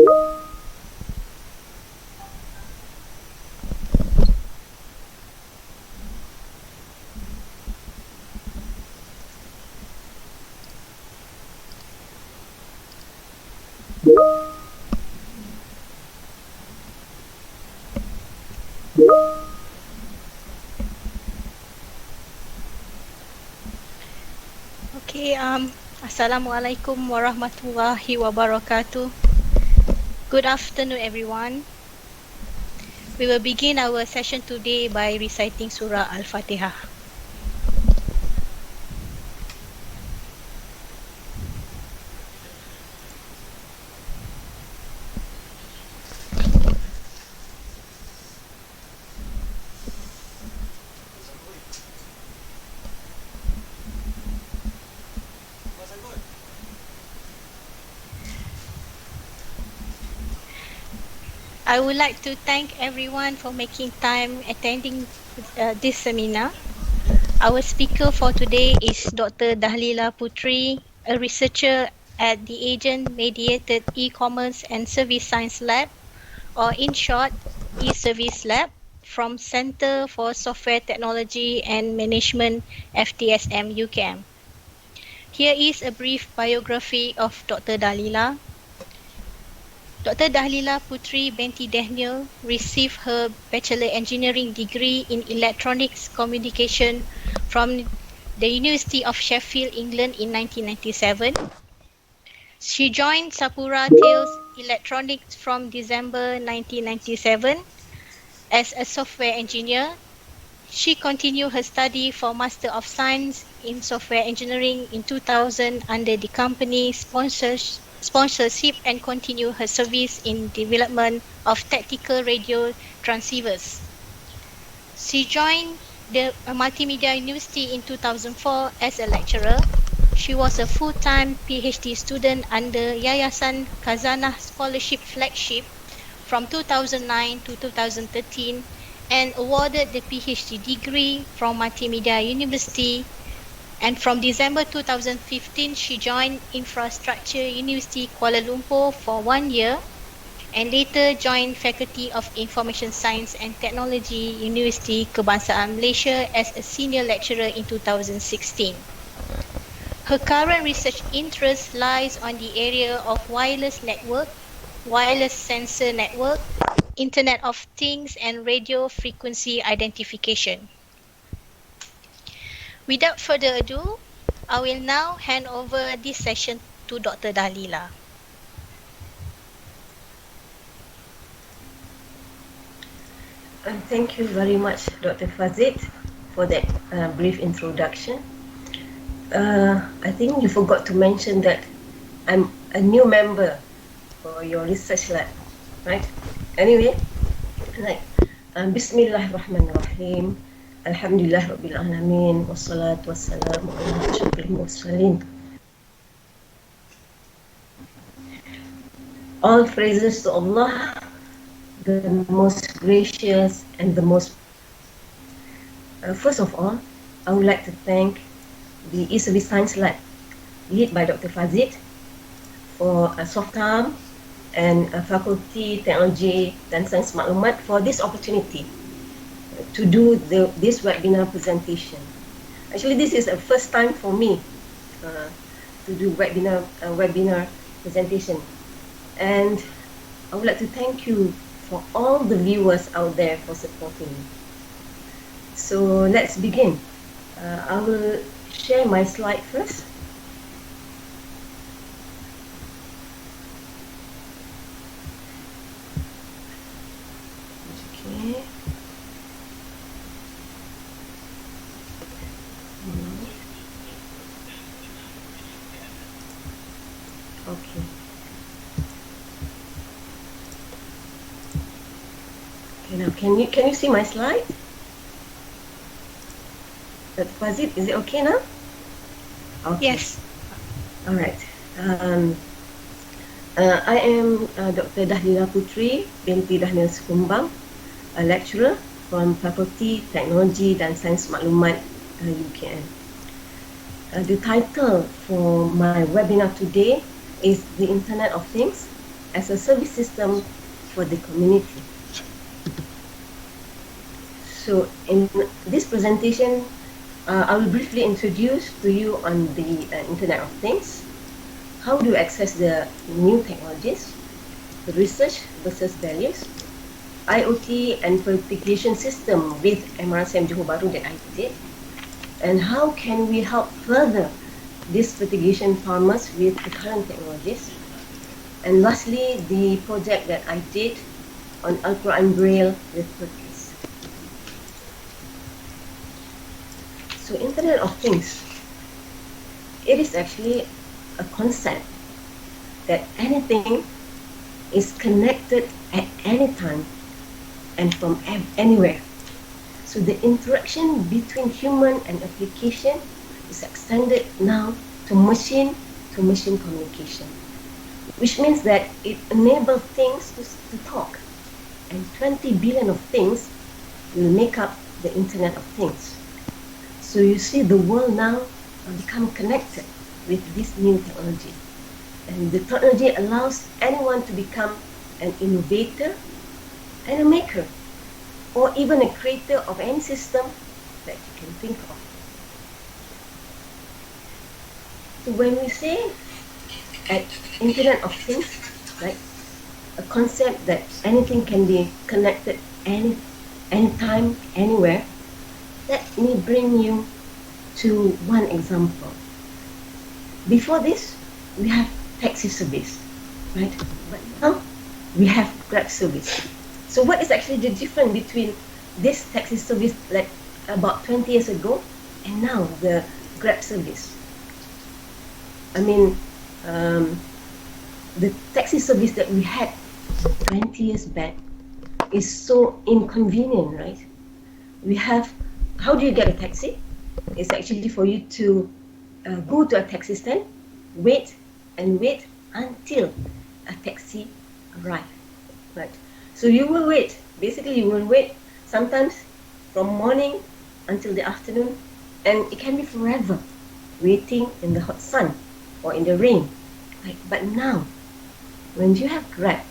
Okay, Assalamualaikum warahmatullahi wabarakatuh. Good afternoon, everyone. We will begin our session today by reciting Surah Al-Fatihah. I would like to thank everyone for making time attending this seminar. Our speaker for today is Dr. Dahlila Putri, a researcher at the Agent Mediated E-Commerce and Service Science Lab, or in short, E-Service Lab, from Center for Software Technology and Management, FTSM UKM. Here is a brief biography of Dr. Dahlila. Dr. Dahlila Putri binti Dahnil received her Bachelor Engineering degree in Electronics Communication from the University of Sheffield, England in 1997. She joined Sapura Tales Electronics from December 1997 as a software engineer. She continued her study for Master of Science in Software Engineering in 2000 under the company sponsorship and continued her service in development of tactical radio transceivers. She joined the Multimedia University in 2004 as a lecturer. She was a full-time PhD student under Yayasan Khazanah Scholarship Flagship from 2009 to 2013 and awarded the PhD degree from Multimedia University. And from December 2015, she joined Infrastructure University Kuala Lumpur for 1 year and later joined Faculty of Information Science and Technology University Kebangsaan Malaysia as a senior lecturer in 2016. Her current research interest lies on the area of wireless network, wireless sensor network, Internet of Things and radio frequency identification. Without further ado, I will now hand over this session to Dr. Dahlila. Thank you very much, Dr. Fazit, for that brief introduction. I think you forgot to mention that I'm a new member for your research lab, right? Anyway, Bismillahirrahmanirrahim. Alhamdulillah Rabbil Alamin. Wassalatu wassalamu ala asyrafil mursalin. All praises to Allah, the most gracious and the most... First of all, I would like to thank the E-Service Science Lab, led by Dr. Fazit, for Softam and Faculty Technology dan Sains Maklumat for this opportunity to do this webinar presentation. Actually, this is the first time for me to do webinar presentation, and I would like to thank you for all the viewers out there for supporting me. So let's begin. I will share my slide first. Okay. Okay. Okay, now can you see my slide? Dr. Fazit, is it okay now? Okay. Yes. All right. I am Dr. Dahlila Putri binti Dahnil Sekumbang, a lecturer from Faculty Technology dan Sains Maklumat UKM. The title for my webinar today is The Internet of Things, as a service system for the community. So in this presentation, I will briefly introduce to you on the Internet of Things, how do you access the new technologies, the research versus values, IoT and fertigation system with MRSM Johor Bahru that I did, and how can we help further these fertigation farmers with the current technologies. And lastly, the project that I did on Al-Quran Braille with Putri. So Internet of Things, it is actually a concept that anything is connected at any time and from anywhere. So the interaction between human and application is extended now to machine communication, which means that it enables things to talk, and 20 billion of things will make up the Internet of Things. So you see the world now become connected with this new technology. And the technology allows anyone to become an innovator and a maker, or even a creator of any system that you can think of. So when we say at Internet of Things, right, a concept that anything can be connected anytime, anywhere, let me bring you to one example. Before this, we have taxi service, right? But now we have Grab service. So what is actually the difference between this taxi service like about 20 years ago and now the Grab service? I mean, the taxi service that we had 20 years back is so inconvenient, right? We have, how do you get a taxi? It's actually for you to go to a taxi stand, wait until a taxi arrives, right? So you will wait. Basically, you will wait sometimes from morning until the afternoon, and it can be forever, waiting in the hot sun or in the rain. Right? But now, when you have Grab,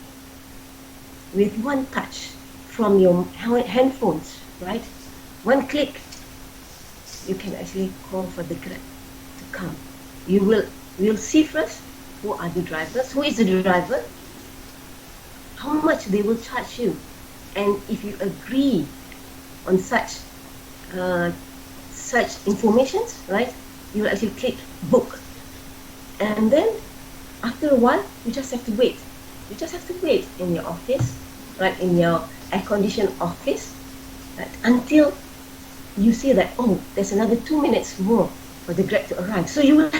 with one touch from your handphones, right? One click, you can actually call for the Grab to come. We'll see first who are the drivers, who is the driver, how much they will charge you, and if you agree on such informations, right, you will actually click book, and then after a while you just have to wait. You just have to wait in your office, right, in your air-conditioned office, right, until you see that, oh, there's another 2 minutes more for the Grab to arrive. So you will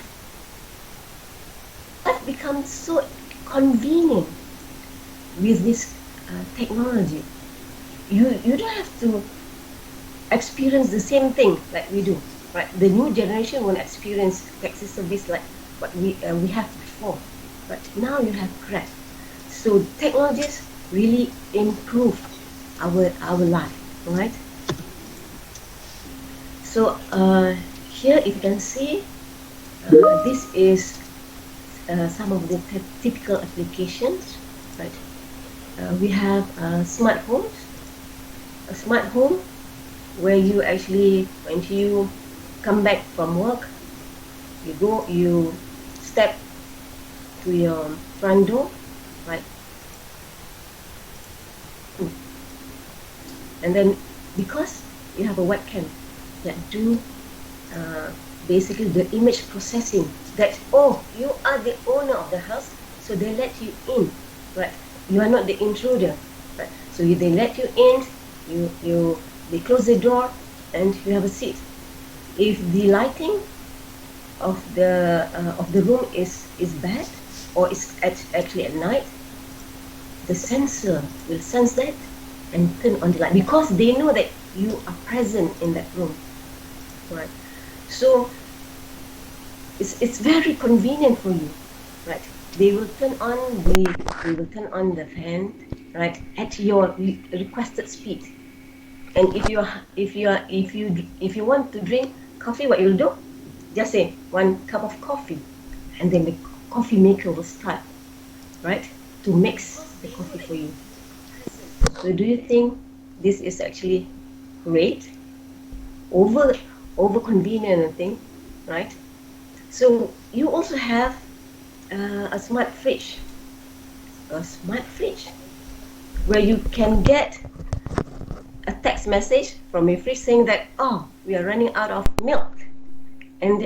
have become so convenient with this technology. You don't have to experience the same thing like we do, right? The new generation won't experience taxi service like what we have before, but now you have Grab. So technologies really improve our life, right? So here you can see this is some of the typical applications, right? We have smart homes. A smart home where you actually, when you come back from work, you step to your front door, right? And then because you have a webcam that do basically the image processing, that, oh, you are the owner of the house, so they let you in, right? You are not the intruder, right? So they let you in, they close the door, and you have a seat. If the lighting of the room is bad, or is actually at night, the sensor will sense that and turn on the light, because they know that you are present in that room, right? So it's very convenient for you, right? They will turn on the fan, right, at your requested speed. And if you want to drink coffee, what you'll do? Just say 1 cup of coffee, and then the coffee maker will start, right? to mix the coffee for you. So do you think this is actually great? Over convenient, I think, right? So you also have a smart fridge where you can get a text message from your fridge saying that, oh, we are running out of milk, and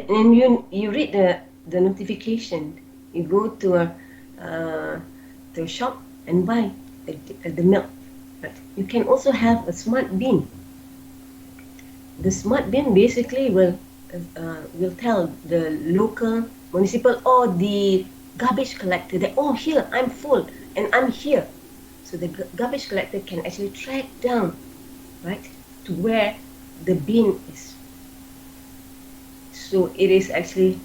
you read the notification. You go to a shop and buy the milk. But you can also have a smart bin. The smart bin basically will tell the local municipal or the garbage collector that, oh, here I'm full and I'm here. So the garbage collector can actually track down, right, to where the bin is. So it is actually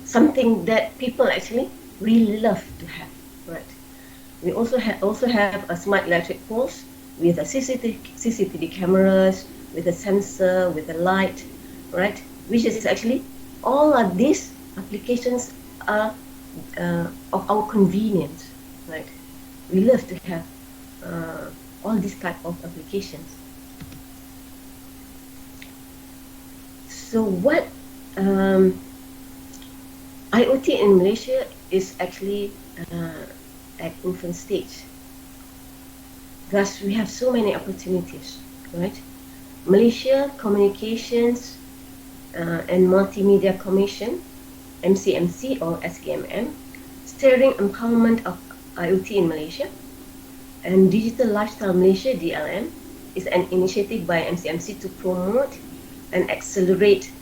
something that people actually really love to have, right? We also have a smart electric poles with a CCTV cameras, with a sensor, with a light, right? Which is actually all of these applications are of our convenience, right? We love to have all these type of applications. So what IoT in Malaysia is actually at infant stage. Thus, we have so many opportunities, right? Malaysia Communications and Multimedia Commission, MCMC or SKMM, Steering Empowerment of IoT in Malaysia, and Digital Lifestyle Malaysia, DLM, is an initiative by MCMC to promote and accelerate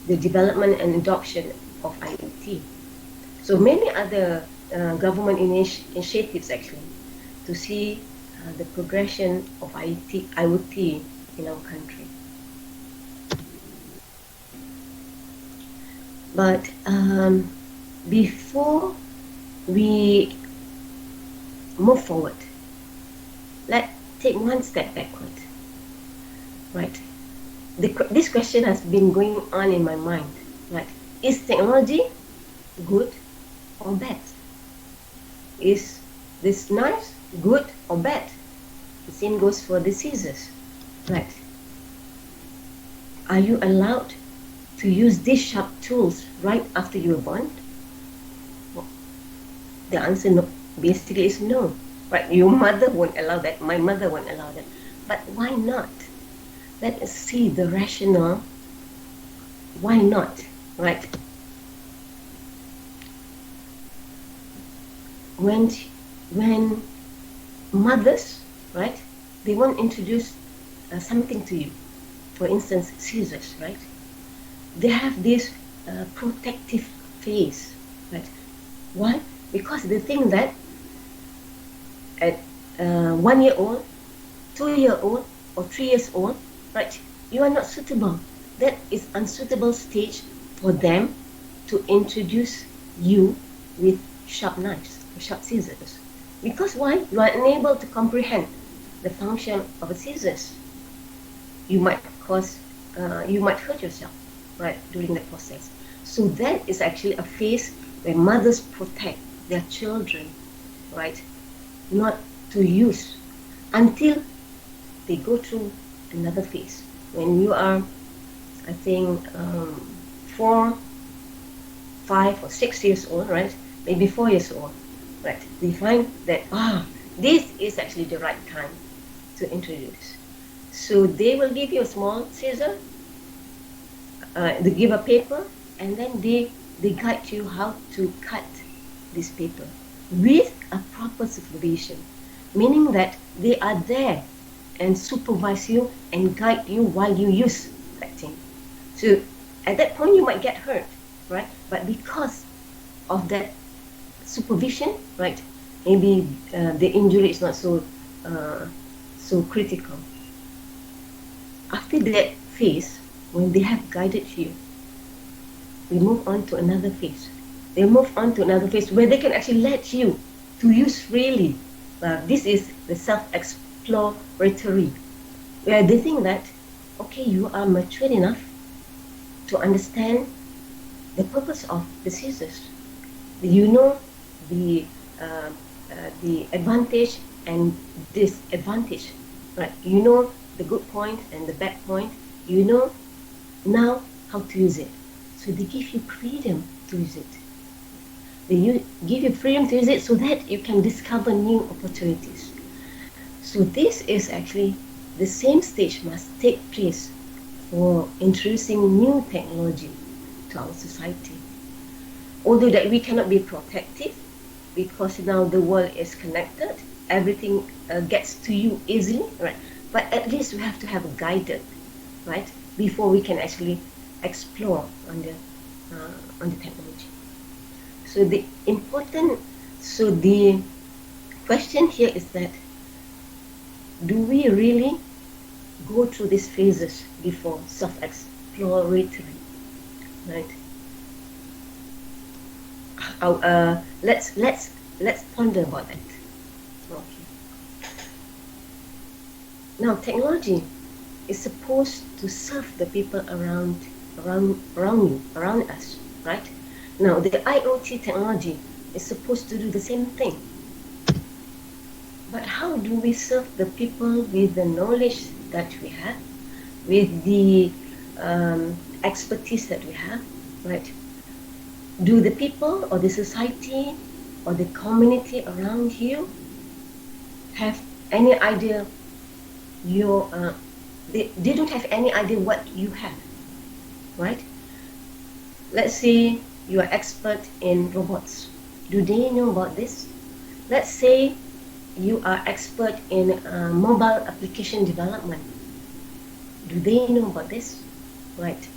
the development and adoption of IoT. So many other government initiatives actually to see the progression of IoT in our country. But before we move forward, let's take one step backward. Right. This question has been going on in my mind. Right. Is technology good or bad? Is this knife good or bad? The same goes for the scissors. Right. Are you allowed to use these sharp tools right after you were born? Well, the answer basically is no. Right? Your mother won't allow that. My mother won't allow that. But why not? Let us see the rationale. Why not? Right? When mothers, right, they won't introduce something to you. For instance, scissors, right? They have this protective face, right? Why? Because they think that at 1 year old, 2 year old, or 3 years old, right, you are not suitable. That is unsuitable stage for them to introduce you with sharp knives or sharp scissors. Because why? You are unable to comprehend the function of a scissors. You might hurt yourself, right, during the process. So that is actually a phase where mothers protect their children, right, not to use until they go through another phase. When you are, I think, 4, 5, or 6 years old, right, maybe 4 years old, right, they find that, this is actually the right time to introduce. So they will give you a small scissor, they give a paper, and then they guide you how to cut this paper with a proper supervision, meaning that they are there and supervise you and guide you while you use that thing. So at that point you might get hurt, right? But because of that supervision, right, maybe the injury is not so critical. After that phase, when they have guided you, we move on to another phase. They move on to another phase where they can actually let you to use freely. This is the self-exploratory, where they think that, okay, you are mature enough to understand the purpose of the scissors. You know the uh, the advantage and disadvantage, right? You know the good point and the bad point. You know now how to use it. So they give you freedom to use it. Give you freedom to use it so that you can discover new opportunities. So this is actually the same stage must take place for introducing new technology to our society. Although that we cannot be protective because now the world is connected, everything gets to you easily, right? But at least we have to have a guided, right, before we can actually explore on the technology. So the question here is that, do we really go through these phases before self-exploratory, right? Let's ponder about that. Okay. Now, technology is supposed to serve the people around you, around us, right? Now, the IoT technology is supposed to do the same thing. But how do we serve the people with the knowledge that we have, with the expertise that we have, right? Do the people or the society or the community around you have any idea they don't have any idea what you have, right? Let's say you are expert in robots. Do they know about this? Let's say you are expert in mobile application development. Do they know about this? Right.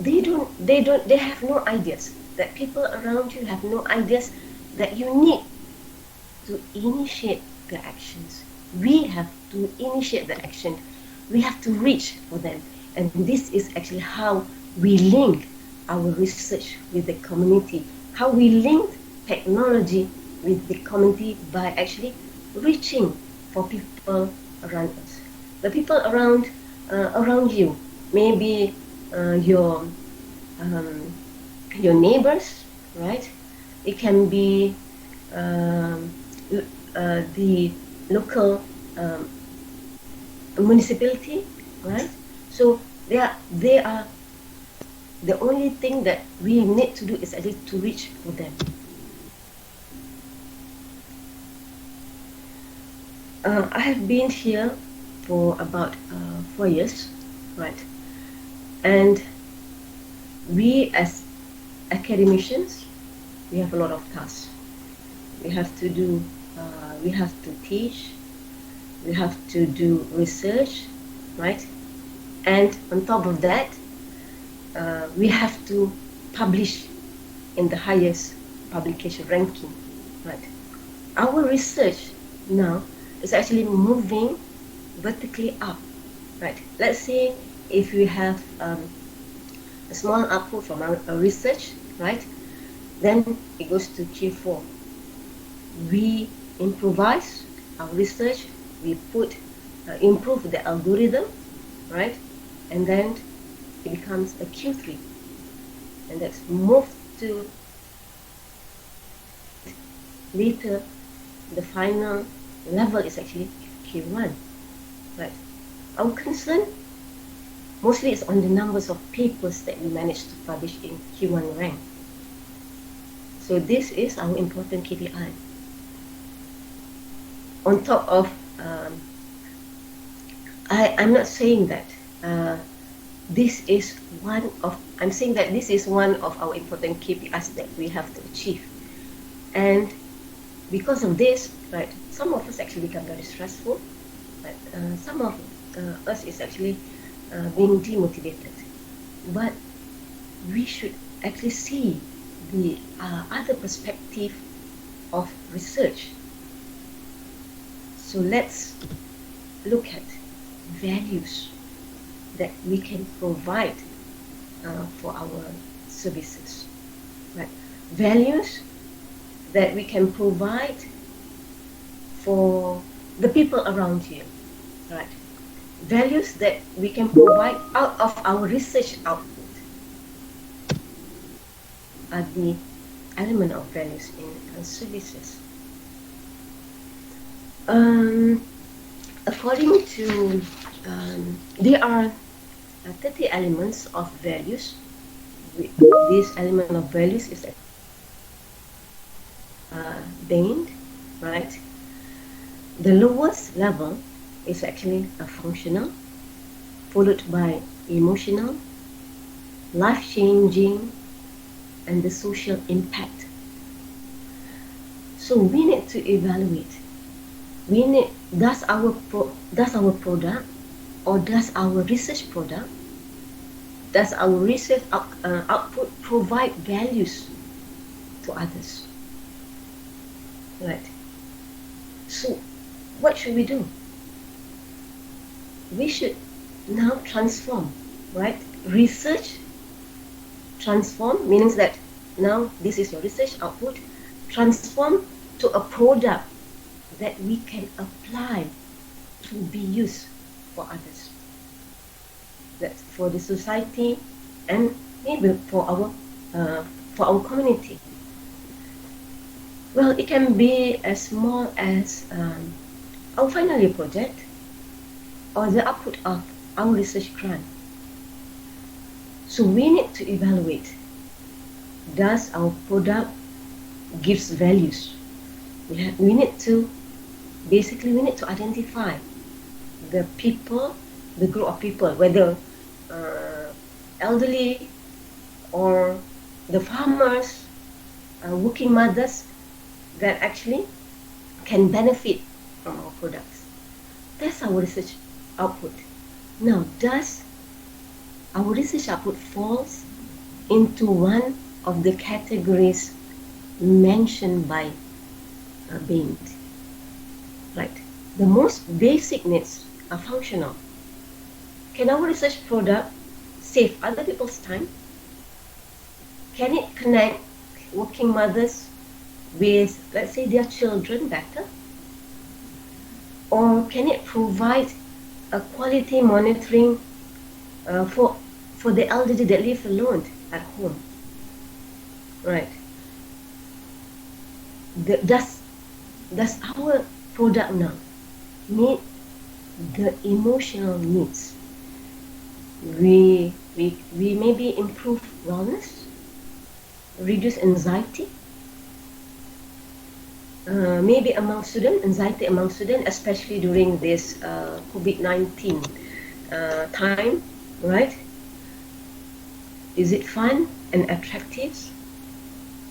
They have no ideas. That people around you have no ideas that you need to initiate the actions. We have to initiate the action. We have to reach for them. And this is actually how we link our research with the community, how we link technology with the community by actually reaching for people around us. The people around you, maybe your neighbors, right? It can be the local municipality, right? So they are the only thing that we need to do is actually to reach for them. I have been here for about 4 years, right? And we as academicians, we have a lot of tasks. We have to do, we have to teach, we have to do research, right? And on top of that, we have to publish in the highest publication ranking, right? Our research now is actually moving vertically up, right? Let's say if we have a small output from our research, right? Then it goes to Q4. We improvise our research, we improve the algorithm, right? And then it becomes a Q3. And that's moved to later, the final level is actually Q1, right? Our concern mostly is on the numbers of papers that we managed to publish in Q1 rank. So this is our important KPI. On top of, I'm not saying that this is one of, I'm saying that this is one of our important KPIs that we have to achieve. And because of this, right, some of us actually become very stressful, but some of us is actually being demotivated. But we should actually see the other perspective of research. So let's look at values that we can provide for our services, right? Values that we can provide for the people around you, right? Values that we can provide out of our research output are the element of values in services. According to, there are 30 elements of values. This element of values is named, right? The lowest level is actually a functional, followed by emotional, life-changing, and the social impact. So we need to evaluate. Does our product, or does our research product, does our research output provide values to others? Right. So what should we do? We should now transform, right? Research transform means that now this is your research output, transform to a product that we can apply to be used for others. That's for the society and maybe for our community. Well, it can be as small as our final year project or the output of our research grant. So we need to evaluate, does our product gives values? We need to identify the people, the group of people, whether elderly or the farmers, working mothers, that actually can benefit from our products. That's our research output. Now, does our research output falls into one of the categories mentioned by Bain? Right. The most basic needs are functional. Can our research product save other people's time? Can it connect working mothers with, let's say, their children better? Or can it provide a quality monitoring for the elderly that live alone at home? Right. Does our product now meet the emotional needs? We maybe improve wellness, reduce anxiety, maybe anxiety among students, especially during this COVID-19 time, right? Is it fun and attractive,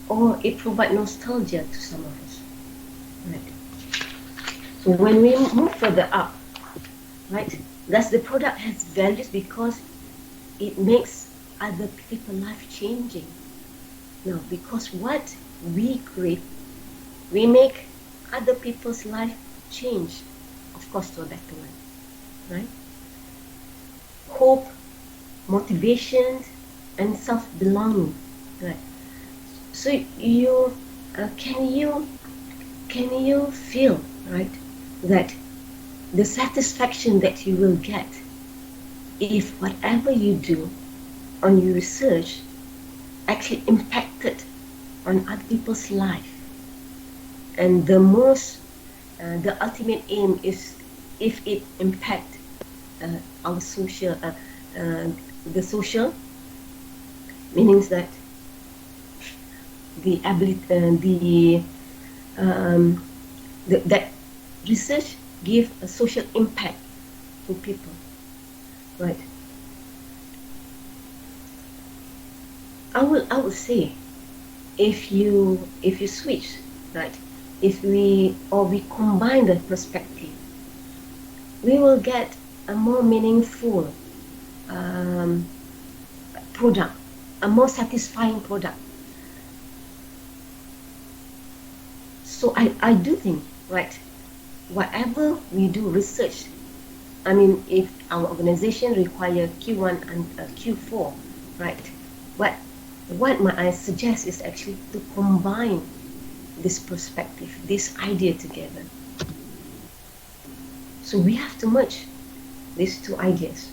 or it provides nostalgia to some of us? Right. So when we move further up, right, does the product has values because it makes other people life changing? No, because what we create, we make other people's life change, of course, to a better one, right? Hope, motivation, and self-belonging, right? So you can you feel, right, that the satisfaction that you will get if whatever you do on your research actually impacted on other people's life? And the ultimate aim is if it impact our social, the social, meaning that the ability, that research give a social impact to people, right? I would say, if you switch, right, if we combine the perspective, we will get a more meaningful product, a more satisfying product. So I do think, right, whatever we do research, I mean, if our organization require Q1 and Q4, right, what I suggest is actually to combine this perspective, this idea together. So we have to merge these two ideas.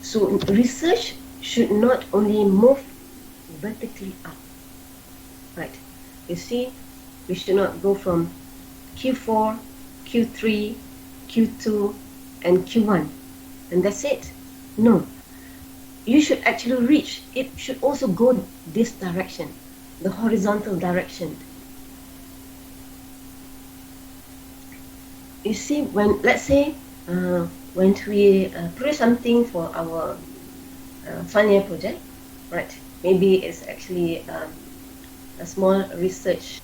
So research should not only move vertically up, right? You see, we should not go from Q4, Q3, Q2, and Q1, and that's it. No, you should actually reach, it should also go this direction, the horizontal direction. You see, when, let's say, when we produce something for our final year project, right? Maybe it's actually a small research,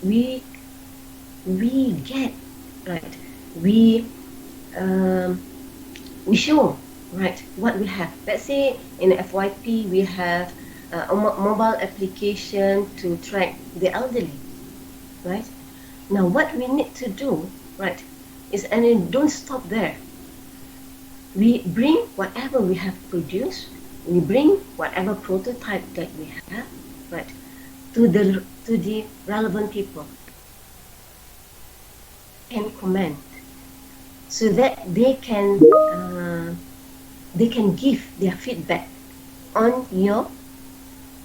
we get, right? We show, right, what we have. Let's say in FYP we have a mobile application to track the elderly, right? Now what we need to do, right, is, and then don't stop there. We bring whatever we have produced, we bring whatever prototype that we have, right, to the relevant people and comment, so that they can give their feedback on your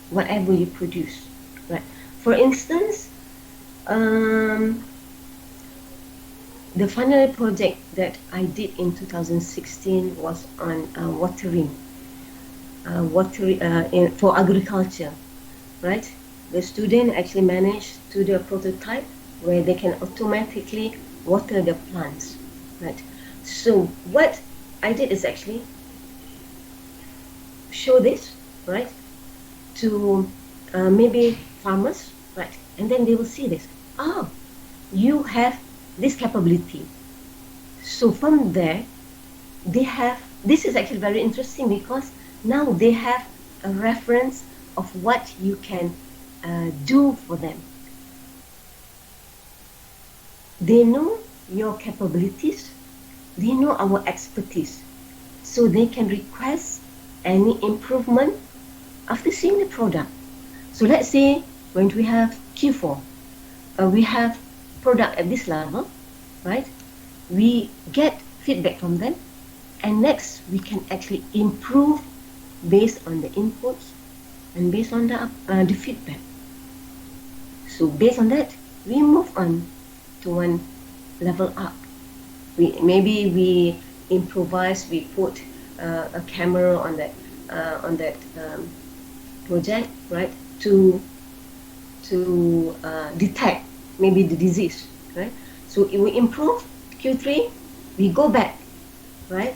whatever you produce, right? For instance, the final project that I did in 2016 was on watering for agriculture, right? The student actually managed to do a prototype where they can automatically water the plants, right? So what I did is actually show this, right, to maybe farmers, right, and then they will see this. Oh, you have this capability. So from there, they have, this is actually very interesting, because now they have a reference of what you can do for them. They know your capabilities, they know our expertise, so they can request any improvement after seeing the product. So let's say when we have Q4, we have product at this level, right? We get feedback from them, and next we can actually improve based on the inputs and based on the feedback. So based on that, we move on to one level up. Maybe we improvise, we put a camera on that project, right, to detect maybe the disease, right? So if we improve Q3, we go back, right?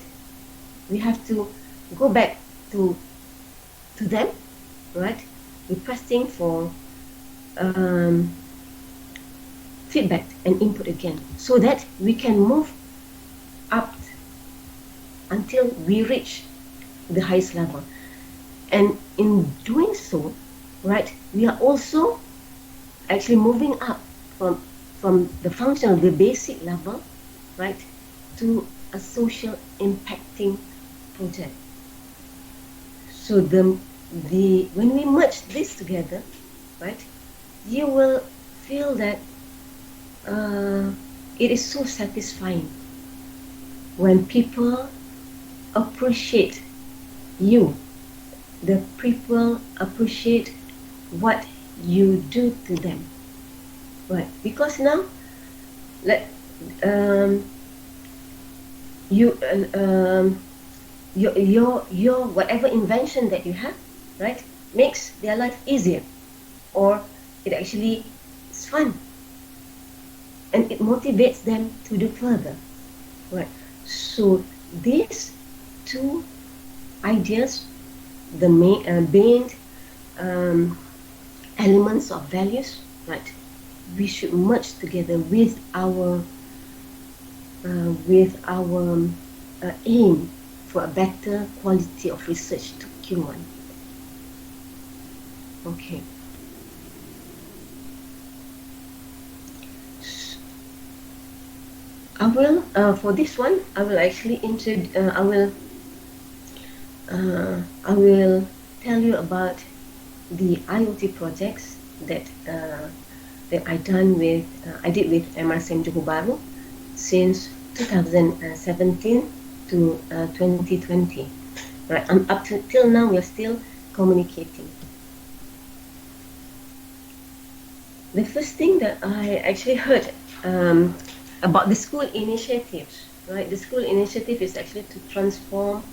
We have to go back to them, right? Requesting for feedback and input again, so that we can move up until we reach the highest level. And in doing so, right, we are also actually moving up from the functional, the basic level, right, to a social impacting project. So when we merge this together, right, you will feel that it is so satisfying when people appreciate you, the people appreciate what you do to them, right? Because now, your whatever invention that you have, right, makes their life easier, or it actually is fun, and it motivates them to do further, right? So these two ideas, the main elements of values, right, we should merge together with our aim for a better quality of research to Q1. Okay. I will for this one, I will actually I will tell you about the IoT projects that I did with MRSM Johor Bahru since 2017 to 2020. Right, and up to till now we are still communicating. The first thing that I actually heard about the school initiatives, right? The school initiative is actually to transform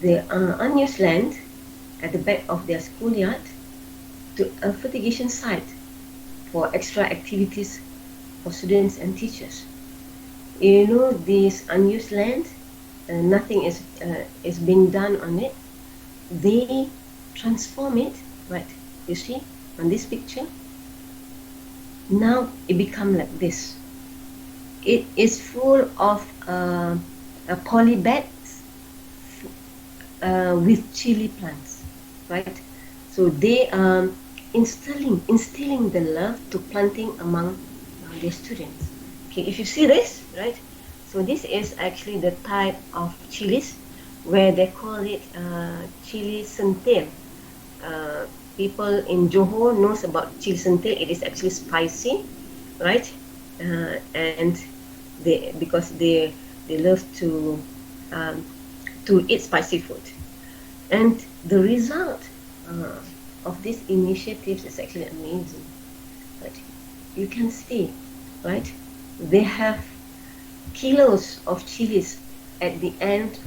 the unused land at the back of their schoolyard to a fertigation site for extra activities for students and teachers. You know, this unused land, nothing is being done on it. They transform it, right? You see on this picture. Now it become like this. It is full of poly bags with chili plants, right? So they instilling the love to planting among their students. Okay, if you see this, right? So this is actually the type of chilies where they call it chili sentil. People in Johor knows about chili sentil. It is actually spicy, right? And because they love to eat spicy food. And the result of these initiatives is actually amazing. Right? You can see, right? They have kilos of chilies at the end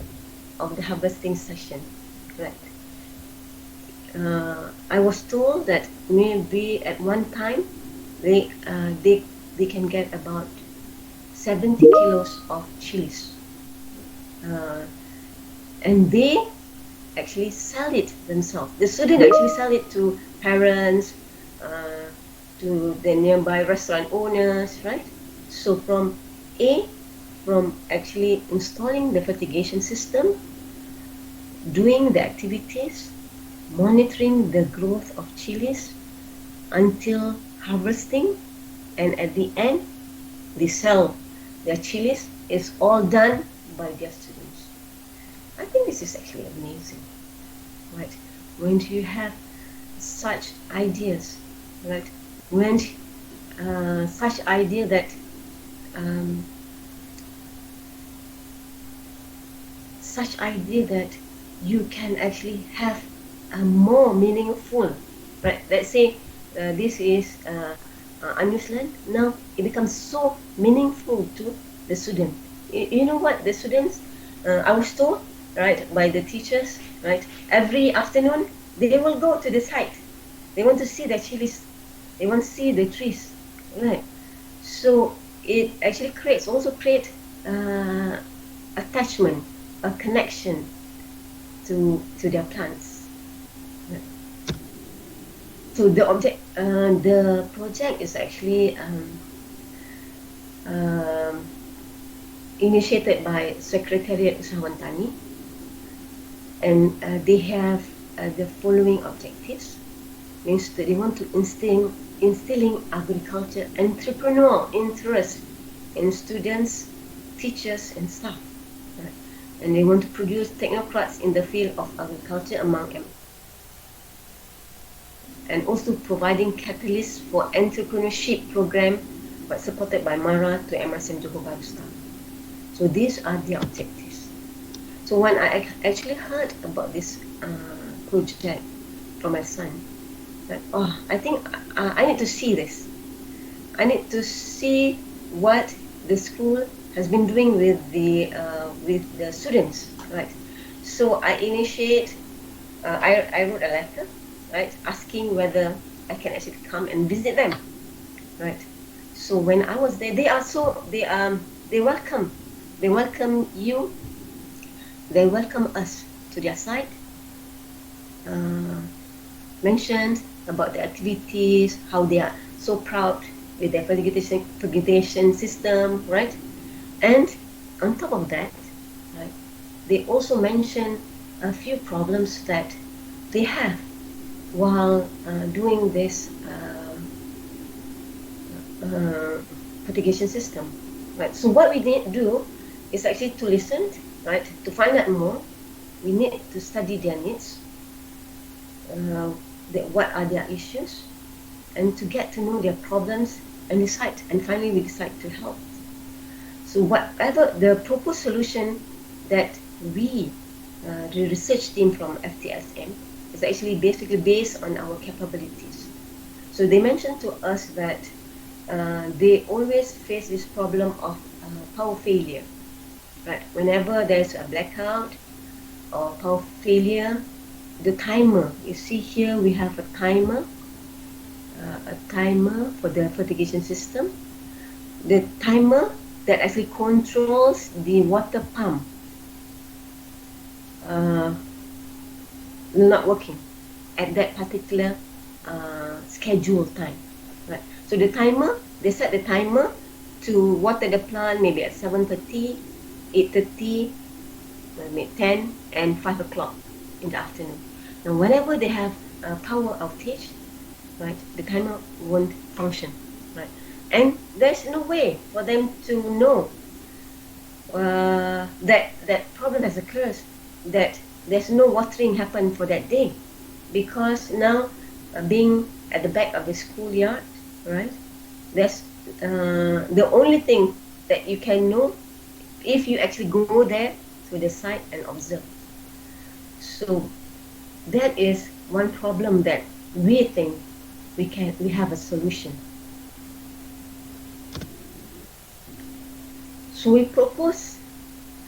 of the harvesting session, right? I was told that maybe at one time they can get about 70 kilos of chilies, and they actually sell it themselves. The students actually sell it to parents, to the nearby restaurant owners, right? So from actually installing the fertigation system, doing the activities, monitoring the growth of chilies until harvesting, and at the end they sell their chilies, is all done by their students. I think this is actually amazing, right? When you have such ideas, right? When such idea that you can actually have a more meaningful, right? Let's say this is unused land. Now it becomes so meaningful to the student. You know what? The students, I was told, right, by the teachers, right, every afternoon they will go to the site. They want to see the chilies. They want to see the trees, right? So it actually create attachment, a connection to their plants. So the project is actually initiated by Secretariat Usahawan Tani, and they have the following objectives. Means that they want to instilling agriculture entrepreneurial interest in students, teachers, and staff. Right? And they want to produce technocrats in the field of agriculture among them, and also providing catalysts for entrepreneurship program, but supported by MARA to MRSM Johor Bahru staff. So these are the objectives. So when I actually heard about this project from my son, that, I think I need to see this. I need to see what the school has been doing with the students, right? So I initiate. I wrote a letter, right, asking whether I can actually come and visit them, right? So when I was there, they welcome you. They welcome us to their site. Mentioned about the activities, how they are so proud with their fertigation system, right? And on top of that, right, they also mention a few problems that they have while doing this fertigation system, right? So what we need to do is actually to listen, right? To find out more, we need to study their needs, what are their issues, and to get to know their problems and finally we decide to help. So whatever the proposed solution that we, the research team from FTSM, is actually basically based on our capabilities. So they mentioned to us that they always face this problem of power failure, right? Whenever there's a blackout or power failure, the timer, you see here we have a timer for the fertigation system. The timer that actually controls the water pump not working at that particular scheduled time, right? So the timer, they set the timer to water the plant maybe at 7:30, 8:30, maybe 10 and 5 o'clock in the afternoon. Now whenever they have a power outage, right, the timer won't function, right? And there's no way for them to know that problem has occurred, that there's no watering happen for that day, because now being at the back of the schoolyard, right, there's the only thing that you can know if you actually go there to the site and observe. So that is one problem that we think we have a solution. So we propose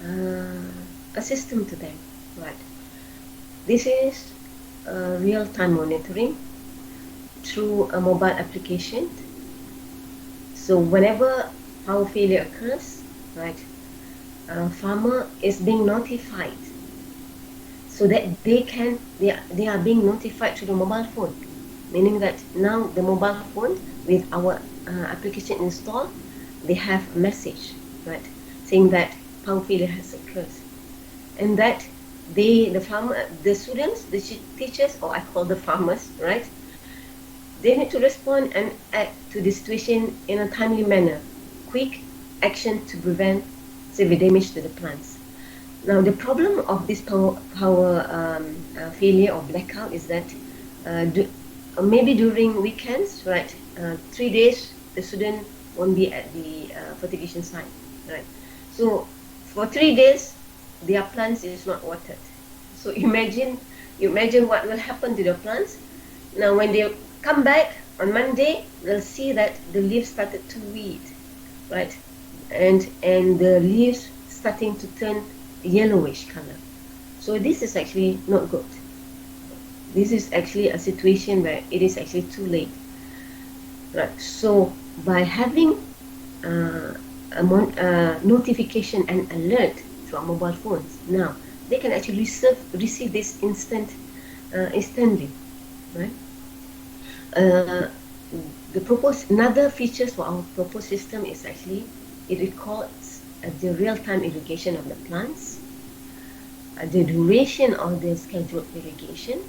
a system to them, right? This is real-time monitoring through a mobile application. So whenever power failure occurs, right, farmer is being notified, so that they are being notified through the mobile phone, meaning that now the mobile phone with our application installed, they have a message, right, saying that power failure has occurred, and that the farmer, the students, the teachers, or I call the farmers, right, they need to respond and act to the situation in a timely manner, quick action to prevent severe damage to the plants. Now the problem of this power failure or blackout is that maybe during weekends, right, 3 days the student won't be at the fertigation site, right? So for 3 days their plants is not watered. So imagine what will happen to the plants. Now when they come back on Monday, they'll see that the leaves started to weed, right, and the leaves starting to turn yellowish color. So this is actually not good. This is actually a situation where it is actually too late, right? So by having a notification and alert to our mobile phones, now they can actually receive this instantly, right? Another features for our proposed system is actually it records the real-time irrigation of the plants, the duration of the scheduled irrigation,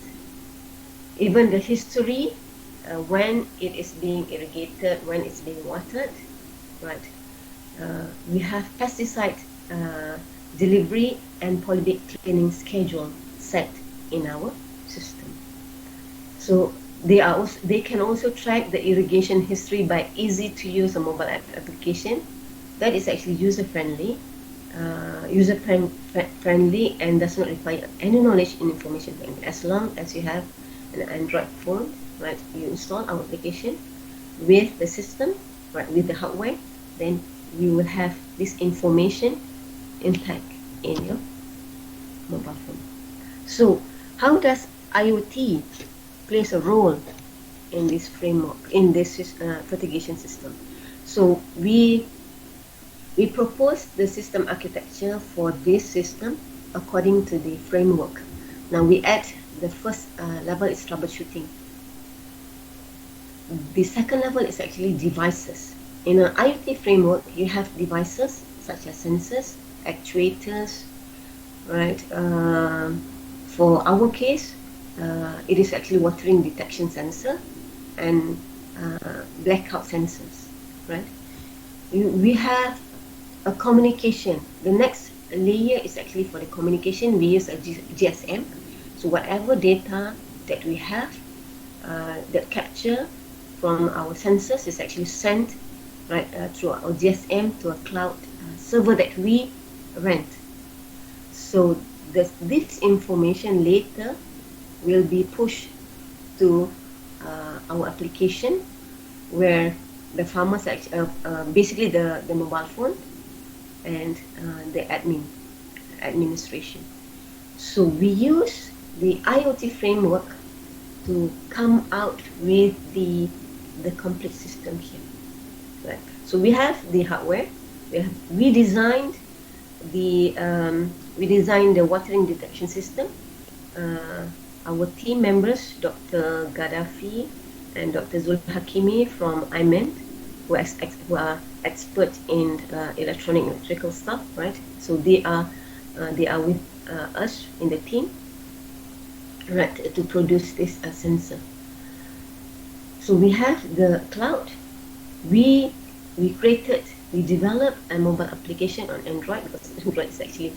even the history, when it is being irrigated, when it's being watered, right? We have pesticide delivery and polybag cleaning schedule set in our system. So they can also track the irrigation history by easy to use a mobile application that is actually user-friendly and does not require any knowledge in information banking. As long as you have an Android phone, right, you install our application with the system, right, with the hardware, then you will have this information intact in your mobile phone. So how does IoT plays a role in this framework, in this fertigation system? So we propose the system architecture for this system according to the framework. Now we add the first level is troubleshooting. The second level is actually devices. In an IoT framework, you have devices such as sensors, actuators, right? For our case, it is actually watering detection sensor and blackout sensors, right? We have a communication. The next layer is actually for the communication. We use a GSM. So whatever data that we have that capture from our sensors is actually sent right, through our GSM to a cloud server that we rent. So this information later will be pushed to our application, where the farmers basically the mobile phone and the administration. So we use the IoT framework to come out with the complete system here. Right. So we have the hardware. We designed the watering detection system. Our team members, Dr. Gaddafi and Dr. Zul Hakimi from IMENT, who are experts in electrical stuff, right? So they are with us in the team, right, to produce this sensor. So we have the cloud. We developed a mobile application on Android, because Android is actually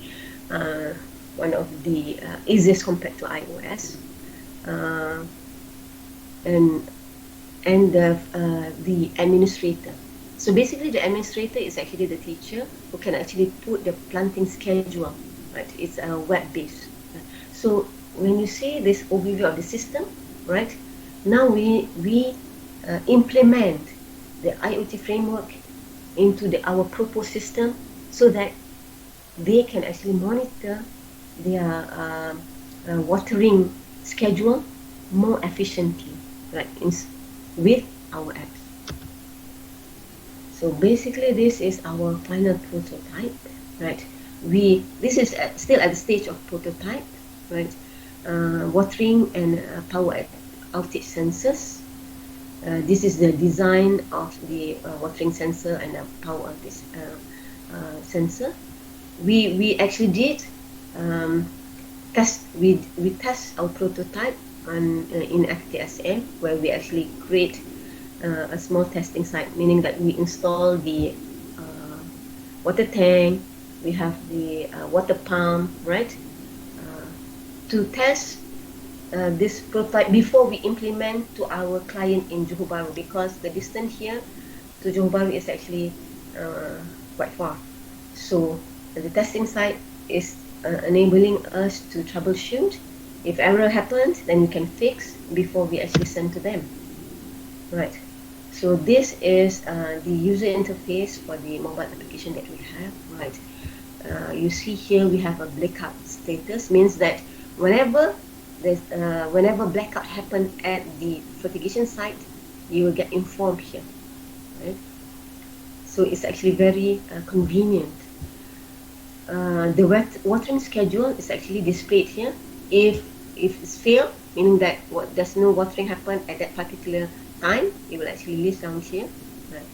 one of the easiest compared to iOS, and the administrator. So basically, the administrator is actually the teacher who can actually put the planting schedule. Right, it's web-based. So when you see this overview of the system, right, now we implement the IoT framework into our proposed system, so that they can actually monitor their watering schedule more efficiently, right, with our apps. So basically, this is our final prototype, right? This is still at the stage of prototype, right? Watering and power outage sensors. This is the design of the watering sensor and the power outage sensor. We actually did test. We test our prototype in FTSM, where we actually create a small testing site, meaning that we install the water tank, we have the water pump, right, to test this prototype before we implement to our client in Johor Bahru, because the distance here to Johor Bahru is actually quite far. So the testing site is enabling us to troubleshoot. If error happens, then we can fix before we actually send to them. Right. So this is the user interface for the mobile application that we have. Right. You see here we have a blackout status, means that whenever blackout happen at the fertigation site, you will get informed here. Right. So it's actually very convenient. The watering schedule is actually displayed here. If it's failed, meaning that there's no watering happen at that particular time, it will actually list down here. Right.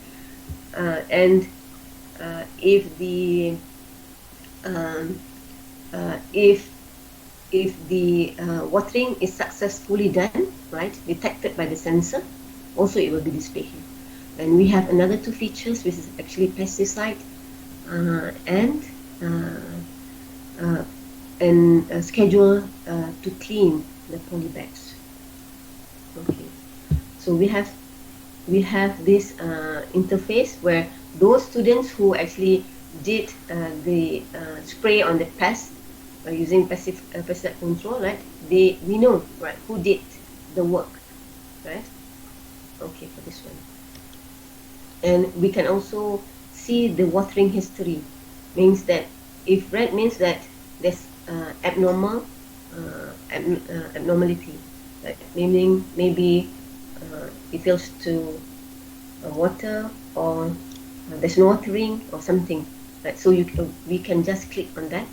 And if the watering is successfully done, right, detected by the sensor, also it will be displayed here. And we have another two features, which is actually pesticide and schedule to clean the polybags. Okay, so we have this interface where those students who actually did the spray on the pest using pesticide control, right? We know, right, who did the work, right? Okay, for this one, and we can also see the watering history. Means that if red means that there's abnormality, right? Meaning maybe it fails to water, or there's no watering or something, right? So we can just click on that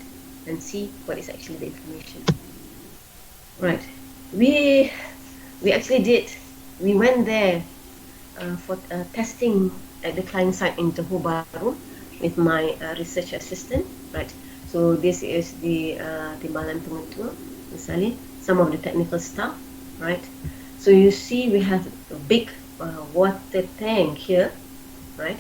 and see what is actually the information. Right. We went there for testing at the client site in Johor Bahru with my research assistant, right? So this is the malam pengetua, misalnya some of the technical stuff, right? So you see we have a big water tank here, right?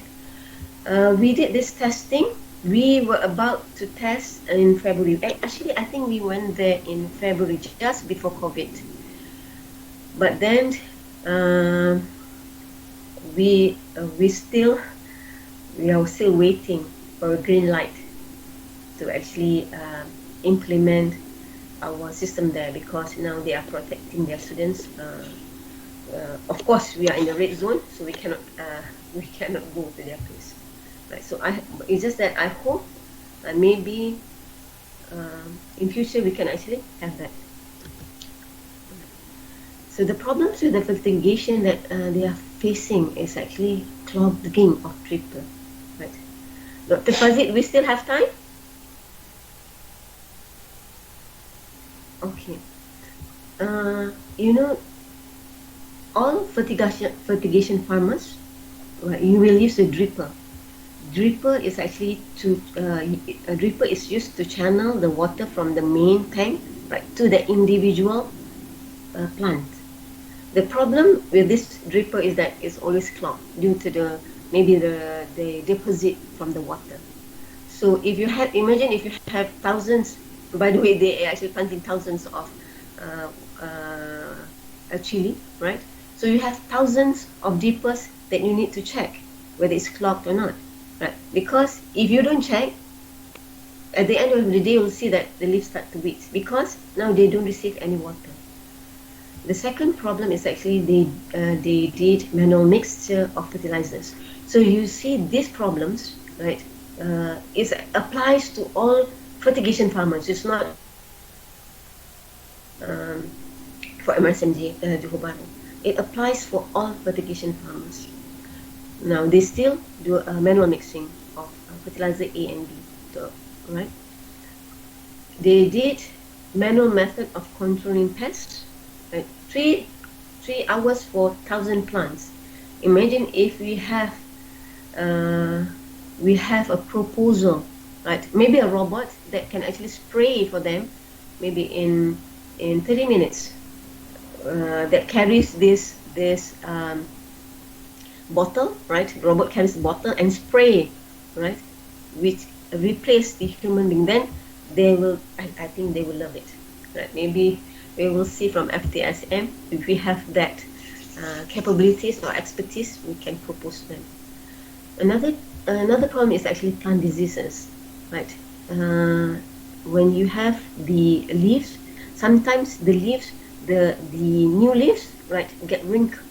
We did this testing. We were about to test in February. Actually, I think we went there in February, just before COVID. But then we still we are still waiting for a green light to actually implement our system there, because now they are protecting their students. Of course, we are in the red zone, so we cannot go to their place, right? So it's just that I hope maybe in future we can actually have that. So the problems with the fertigation that they are facing is actually clogging of dripper, right? Dr. Fazit, we still have time? Okay. You know, all fertigation farmers, you will use a dripper. Dripper is actually a dripper is used to channel the water from the main tank, right, to the individual plant. The problem with this dripper is that it's always clogged due to the deposit from the water. So if you have, imagine if you have thousands. By the way, they are actually planting thousands of chili, right? So you have thousands of drippers that you need to check whether it's clogged or not, right? Because if you don't check, at the end of the day, you'll see that the leaves start to wither because now they don't receive any water. The second problem is actually they did manual mixture of fertilizers. So you see these problems, right? It applies to all fertigation farmers. It's not for MRSMJ Johor Bahru. It applies for all fertigation farmers. Now they still do manual mixing of fertilizer A and B, right? They did manual method of controlling pests. Right? 3 hours for 1,000 plants. Imagine if we have a proposal, right? Maybe a robot that can actually spray for them, maybe in 30 minutes. That carries this bottle, right? Robot carries the bottle and spray, right? Which replace the human being. Then they will, I think they will love it, right? Maybe we will see from FTSM if we have that capabilities or expertise, we can propose them. Another problem is actually plant diseases, right? When you have the leaves, sometimes the leaves, the new leaves, right, get wrinkled,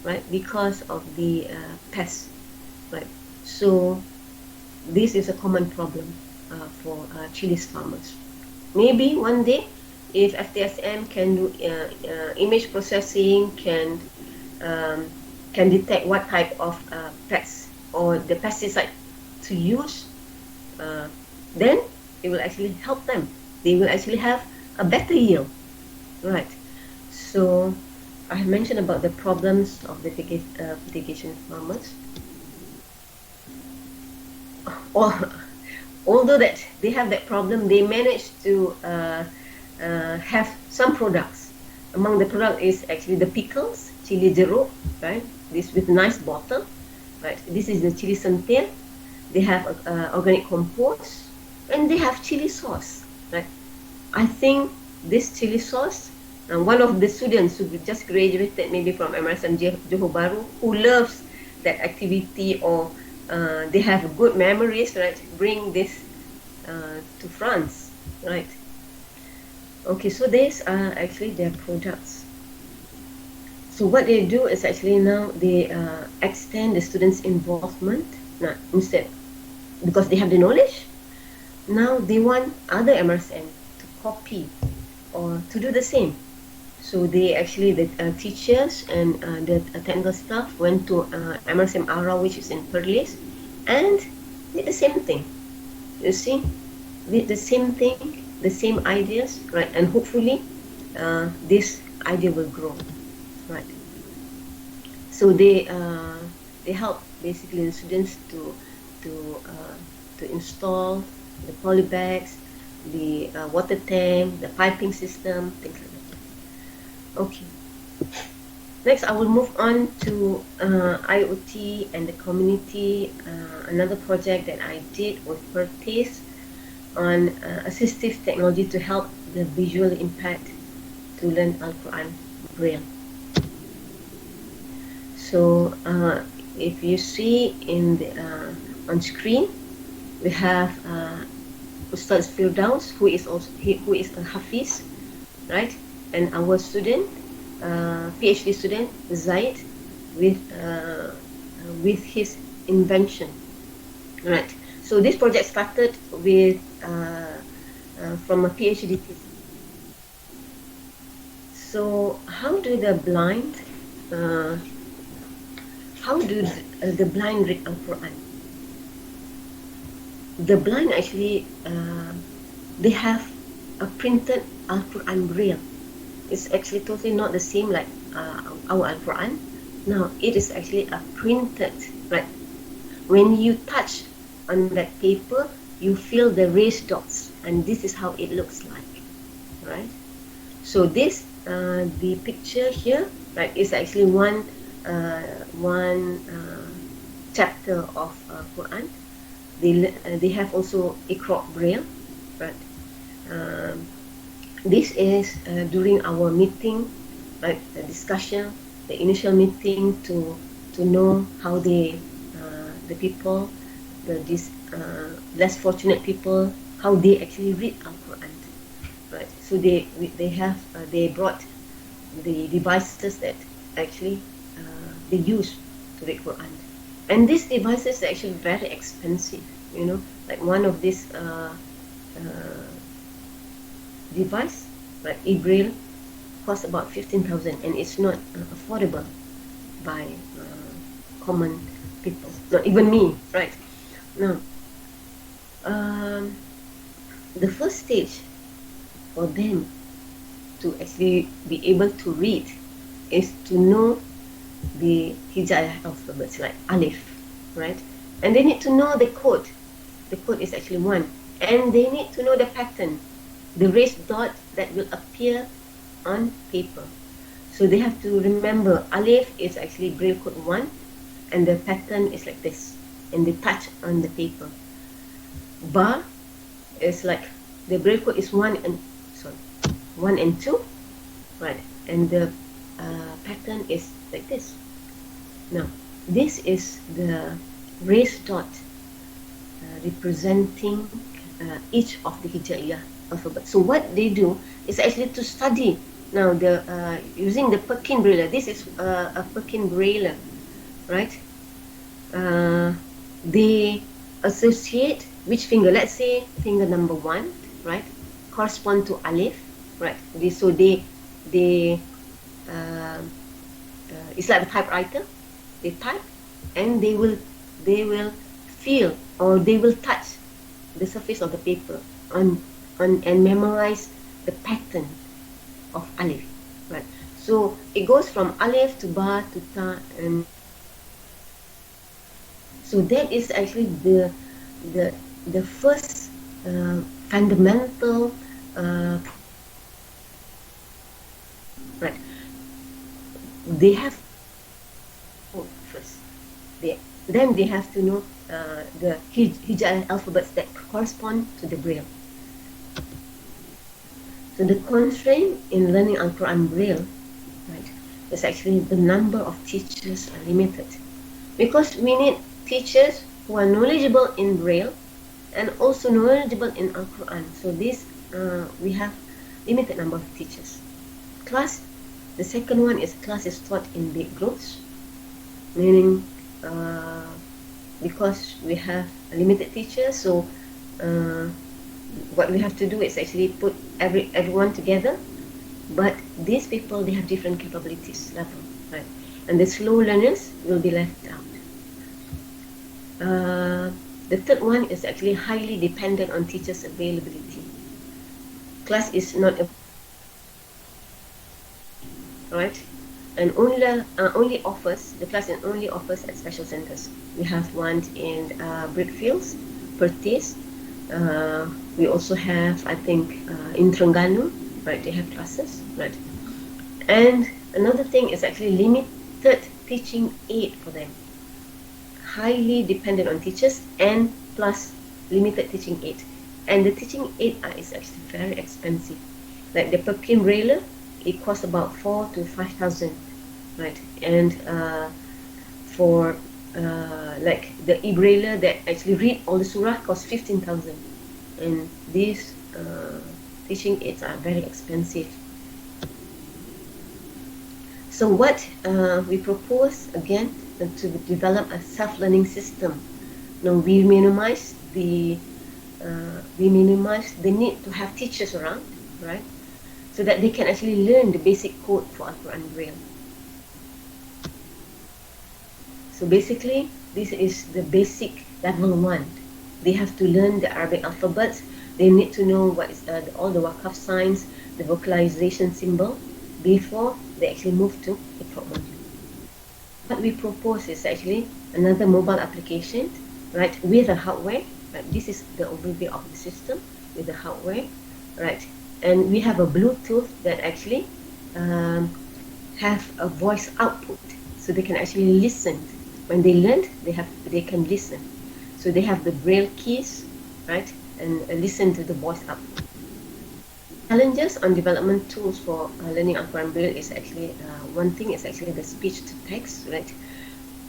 right, because of the pests, right? So this is a common problem for chili farmers. Maybe one day, if FTSM can do image processing, can detect what type of pests or the pesticide to use, then it will actually help them. They will actually have a better yield, right? So I have mentioned about the problems of the fertigation farmers. Although that they have that problem, they managed to have some products. Among the product is actually the pickles, chili jeruk, right? This with nice bottle, right? This is the chili sentir. They have organic compost, and they have chili sauce, right? I think this chili sauce, one of the students who just graduated maybe from MRSMJ Johor Bahru, who loves that activity, or they have good memories, right? Bring this to France, right? Okay, so these are actually their products. So what they do is actually now they extend the students' involvement. Now, instead, because they have the knowledge, now they want other MRSM to copy or to do the same. So they actually, the teachers and the technical staff went to MRSM Ara, which is in Perlis, and did the same thing. You see, did the same thing, the same ideas, right? And hopefully, this idea will grow, right? So they help basically the students to install the polybags, the water tank, the piping system, things like that. Okay. Next, I will move on to IoT and the community. Another project that I did with Pertis on assistive technology to help the visual impact to learn Al-Quran Braille. So if you see in the on screen, we have Ustaz Firdaus, who is a Hafiz, right? And our student, PhD student Zaid, with his invention, right? So this project started with from a PhD thesis. So how do the blind read Al-Quran? The blind actually they have a printed Al-Quran braille. It's actually totally not the same like our Al-Quran. Now it is actually a printed, right? When you touch on that paper, you feel the raised dots, and this is how it looks like, right? So this the picture here, right, is actually one chapter of Quran. They have also Iqra braille, right? This is during our meeting, right? The discussion, the initial meeting to know how the people, these less fortunate people, how they actually read Al-Quran, right? So they brought the devices that actually they use to read Quran, and these devices are actually very expensive. You know, like one of these device, like e-braille, costs about 15,000, and it's not affordable by common people, not even me, right? Now, the first stage for them to actually be able to read is to know the Hijaiya alphabets, like Alif, right? And they need to know the code. The code is actually 1. And they need to know the pattern, the raised dot that will appear on paper. So they have to remember Alif is actually Braille code 1, and the pattern is like this, and they touch on the paper. Ba is like the Braille code is 1 and 2, right? And the pattern is like this. Now, this is the raised dot representing each of the Hijaiya alphabet. So what they do is actually to study. Now, the using the Perkin Braille. This is a Perkin Braille, right? They associate which finger. Let's say finger number 1, right, correspond to Alif, right? So they it's like a typewriter. They type, and they will feel, or they will touch the surface of the paper on and memorize the pattern of Alif, right? So it goes from Alif to Ba to Ta, and so that is actually the first fundamental right. They have first. Then they have to know the Hijaiya alphabets that correspond to the Braille. So the constraint in learning Al-Quran Braille, right, is actually the number of teachers are limited, because we need teachers who are knowledgeable in Braille and also knowledgeable in Al-Quran. So this we have limited number of teachers. Class, the second one is class is taught in big groups, meaning because we have a limited teachers, so what we have to do is actually put everyone together, but these people, they have different capabilities level, right? And the slow learners will be left out. The third one is actually highly dependent on teachers' availability. Class is not right, and only offers the class and only offers at special centers. We have one in Brickfields, Pertis. We also have, I think, in Terengganu, right? They have classes, right? And another thing is actually limited teaching aid for them. Highly dependent on teachers, and plus limited teaching aid. And the teaching aid is actually very expensive. Like the Perkin Braille, it costs about 4,000 to 5,000, right? And for like the BRAILLE that actually read all the surah costs 15,000, and these teaching aids are very expensive. So what we propose again to develop a self-learning system. Now we minimize the need to have teachers around, right? So that they can actually learn the basic code for Al-Quran Braille. So basically, this is the basic level 1. They have to learn the Arabic alphabets. They need to know what is all the Waqaf signs, the vocalization symbol, before they actually move to Iqra only. What we propose is actually another mobile application, right, with a hardware. Right? This is the overview of the system with the hardware, right? And we have a Bluetooth that actually have a voice output, so they can actually listen. When they learn, they can listen. So they have the Braille keys, right, and listen to the voice output. Challenges on development tools for learning Al-Quran Braille is actually one thing is actually the speech to text, right?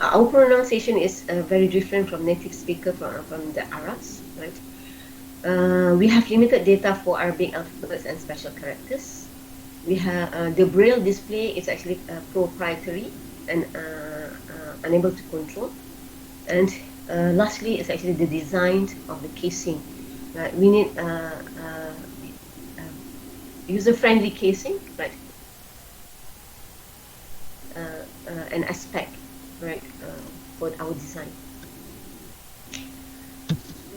Our pronunciation is very different from native speaker from the Arabs, right? We have limited data for Arabic alphabets and special characters. We have the Braille display is actually proprietary and unable to control. And lastly, it's actually the design of the casing. We need user-friendly casing, right? An aspect, right, for our design.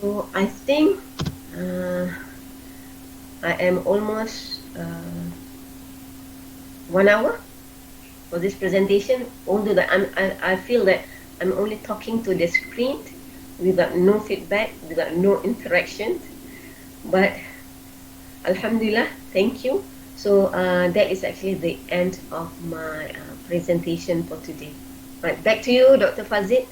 So I think I am almost 1 hour for this presentation, although that I feel that I'm only talking to the screen without no feedback, without no interaction. But Alhamdulillah, thank you. So that is actually the end of my presentation for today. Right, back to you, Dr. Fazit.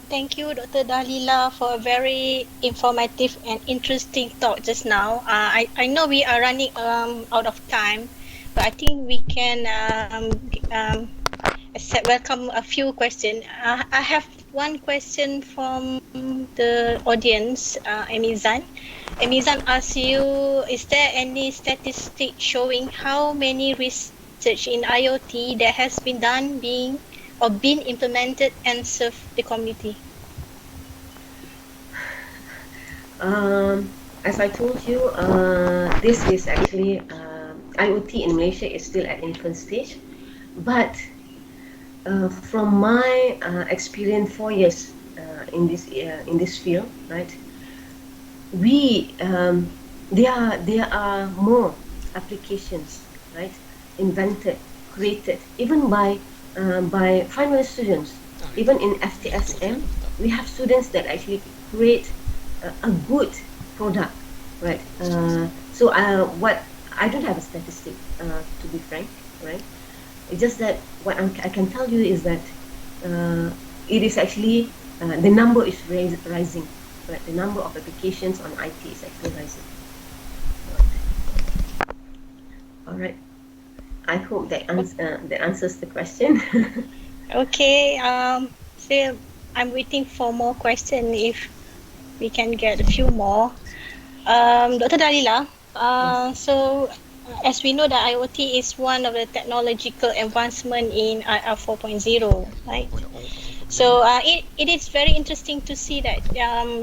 Thank you, Dr. Dahlila, for a very informative and interesting talk just now. I know we are running out of time, but I think we can welcome a few questions. I have one question from the audience, Emizan. Emizan asks you, is there any statistic showing how many research in IoT that has been done been implemented and serve the community? As I told you, this is actually IoT in Malaysia is still at infant stage, but from my experience 4 years in this field, right? There are more applications, right, invented, created, even by final students. Even in FTSM, we have students that actually create a good product, right? So what I don't have a statistic, to be frank, right? It's just that what I can tell you is that it is actually the number is rising, right? The number of applications on IT is actually rising. All right. I hope that answers the question. Okay. Still, I'm waiting for more questions. If we can get a few more. Dr. Dahlila, Yes. so as we know that IoT is one of the technological advancement in IR 4.0, right? So it is very interesting to see that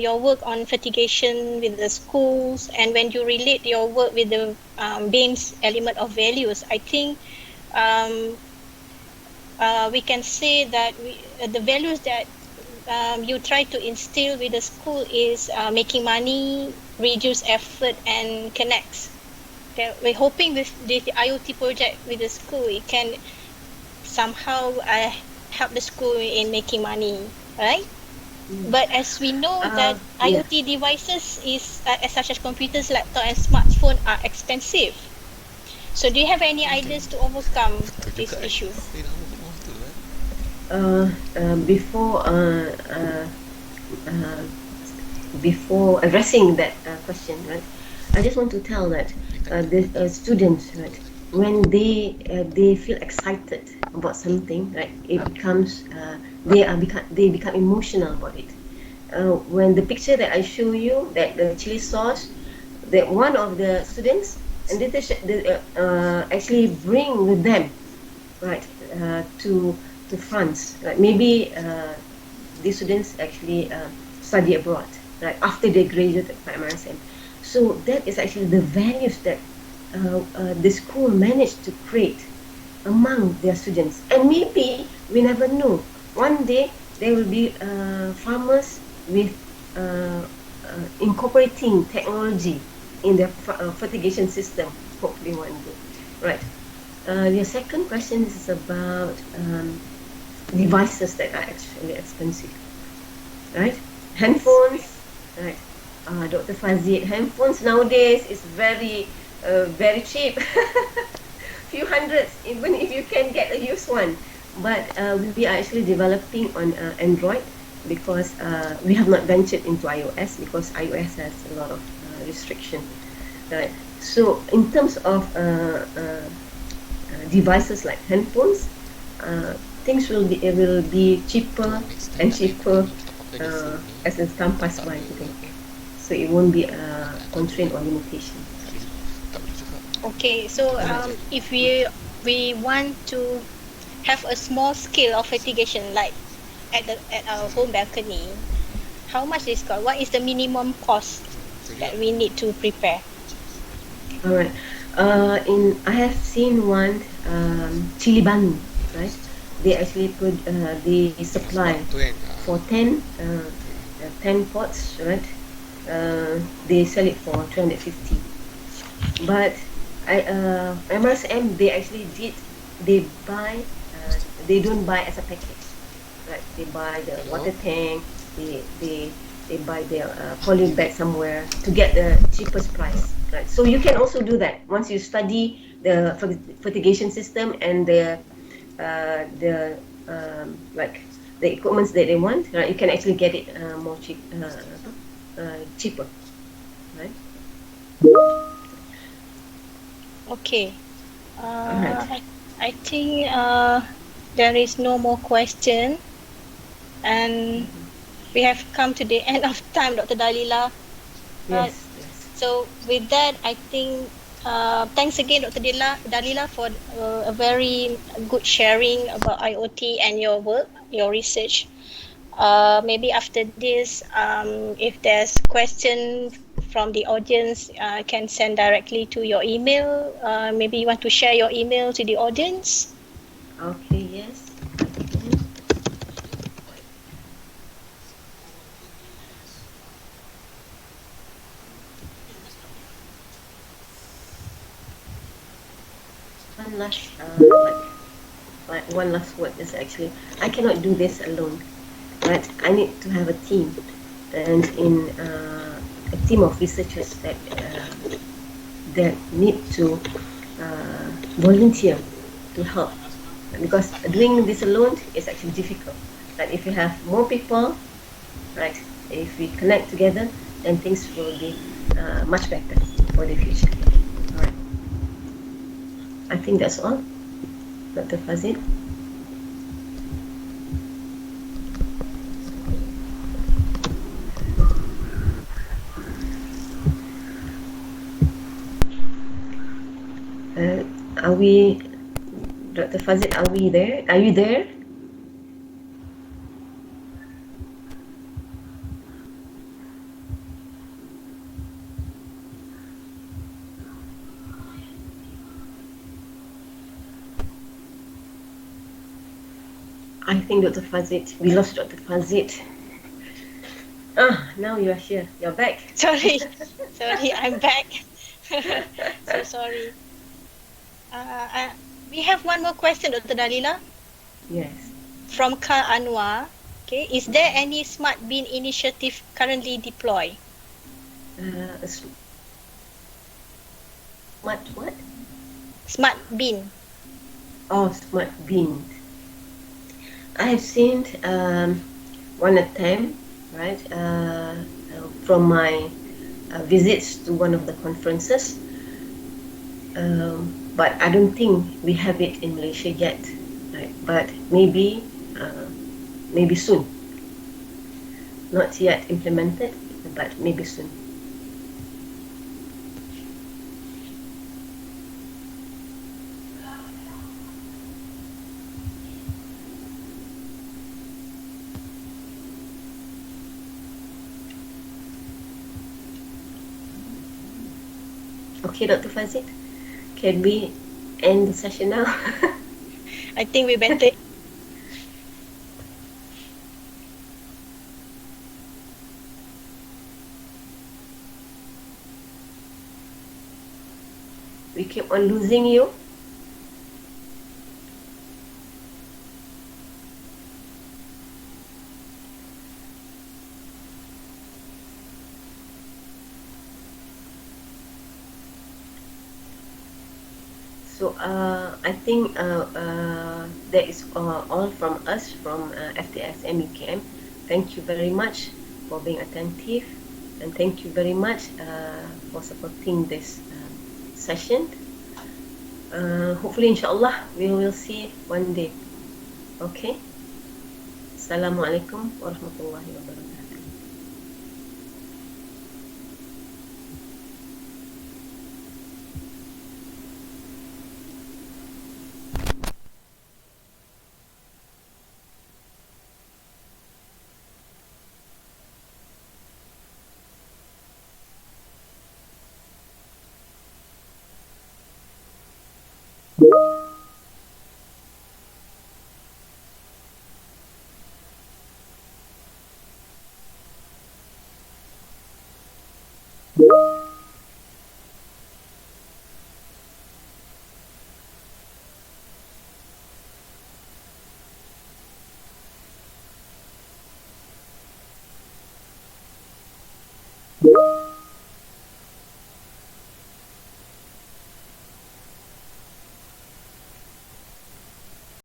your work on fertigation with the schools, and when you relate your work with the BAME's element of values, I think we can say that the values that you try to instill with the school is making money, reduce effort, and connects. Okay, we're hoping with the IoT project with the school, it can somehow help the school in making money, right? But as we know that IoT devices is such as computers, laptop, and smartphone are expensive. So do you have any ideas to overcome this issue? Before addressing that question, right, I just want to tell that the students, right, when they feel excited about something, right? It becomes they become emotional about it. When the picture that I show you, that the chili sauce, that one of the students and actually bring with them, right, to France, right? Maybe these students actually study abroad, right, after they graduated from MRSM. So that is actually the values that the school managed to create among their students. And maybe we never know. One day there will be farmers with incorporating technology in their fertigation system. Hopefully one day, right? Your second question is about devices that are actually expensive, right? Handphones, right? Dr. Fazid, handphones nowadays is very cheap. Few hundreds, even if you can get a used one. But we are actually developing on Android because we have not ventured into iOS because iOS has a lot of restriction. Right. So in terms of devices like handphones, things will be cheaper and cheaper as the time pass by. So it won't be a constraint or limitation. Okay, so if we want to have a small scale of fertigation, like at our home balcony, how much is cost? What is the minimum cost that we need to prepare? All right. I have seen one chili bun, right? They actually they supply for 10 pots, right? They sell it for 250. But MRSM they buy they don't buy as a package, right? They buy the water tank, they buy their poly bag somewhere to get the cheapest price, right? So you can also do that once you study the fertigation system and the like the equipments that they want, right? You can actually get it cheaper, right? Okay. All right. I think there is no more question, and we have come to the end of time, Dr. Dahlila. Yes. So with that, I think thanks again, Dr. Dahlila, for a very good sharing about IoT and your work, your research. Maybe after this, if there's question from the audience, can send directly to your email. Maybe you want to share your email to the audience. Okay. Yes. I can. One last one last word is actually I cannot do this alone, right? I need to have a team, and in a team of researchers that need to volunteer to help, because doing this alone is actually difficult. But if you have more people, right? If we connect together, then things will be much better for the future. All right. I think that's all, Dr. Fazil. Are we, Dr. Fazil, are we there? Are you there? I think Dr. Fazil, we lost Dr. Fazil. Now you are here. You're back. Sorry, I'm back. So sorry. We have one more question, Dr. Dahlila. Yes. From Kar Anwar. Okay, is there any smart bin initiative currently deployed? Smart what? Smart bin. Oh, smart bin. I have seen one attempt, right, from my visits to one of the conferences. but I don't think we have it in Malaysia yet, right? But maybe maybe soon. Not yet implemented, but maybe soon. Okay, Dr. Fazit, can we end the session now? I think we better. We keep on losing you. So I think that is all from us from FTS MUKM. Thank you very much for being attentive, and thank you very much for supporting this session. Hopefully, inshallah, we will see one day. Okay. Assalamualaikum warahmatullahi wabarakatuh.